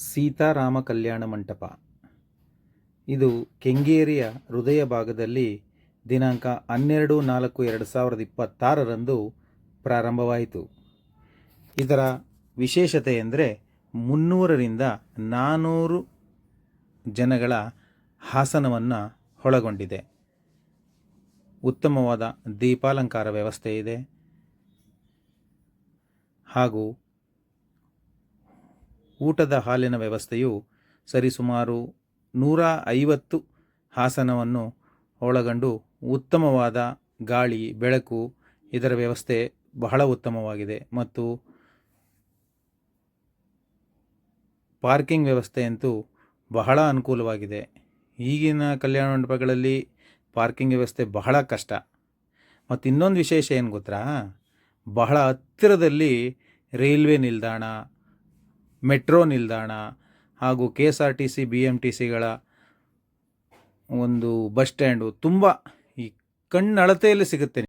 ಸೀತಾರಾಮ ಕಲ್ಯಾಣ ಮಂಟಪ. ಇದು ಕೆಂಗೇರಿಯ ಹೃದಯ ಭಾಗದಲ್ಲಿ ದಿನಾಂಕ 12/4/2026 ಪ್ರಾರಂಭವಾಯಿತು. ಇದರ ವಿಶೇಷತೆ ಎಂದರೆ 300ರಿಂದ 400 ಜನಗಳ ಆಸನವನ್ನು ಒಳಗೊಂಡಿದೆ. ಉತ್ತಮವಾದ ದೀಪಾಲಂಕಾರ ವ್ಯವಸ್ಥೆ ಇದೆ ಹಾಗೂ ಊಟದ ಹಾಲಿನ ವ್ಯವಸ್ಥೆಯು ಸರಿಸುಮಾರು 150 ಆಸನವನ್ನು ಒಳಗೊಂಡು ಉತ್ತಮವಾದ ಗಾಳಿ ಬೆಳಕು ಇದರ ವ್ಯವಸ್ಥೆ ಬಹಳ ಉತ್ತಮವಾಗಿದೆ. ಮತ್ತು ಪಾರ್ಕಿಂಗ್ ವ್ಯವಸ್ಥೆ ಅಂತೂ ಬಹಳ ಅನುಕೂಲವಾಗಿದೆ. ಈಗಿನ ಕಲ್ಯಾಣ ಮಂಟಪಗಳಲ್ಲಿ ಪಾರ್ಕಿಂಗ್ ವ್ಯವಸ್ಥೆ ಬಹಳ ಕಷ್ಟ. ಮತ್ತು ಇನ್ನೊಂದು ವಿಶೇಷ ಏನು ಗೊತ್ತಾ, ಬಹಳ ಹತ್ತಿರದಲ್ಲಿ ರೈಲ್ವೆ ನಿಲ್ದಾಣ, ಮೆಟ್ರೋ ನಿಲ್ದಾಣ ಹಾಗೂ KSRTC BMTCಗಳ ಒಂದು ಬಸ್ ಸ್ಟ್ಯಾಂಡು ತುಂಬ ಈ ಕಣ್ಣಳತೆಯಲ್ಲಿ ಸಿಗುತ್ತೆ.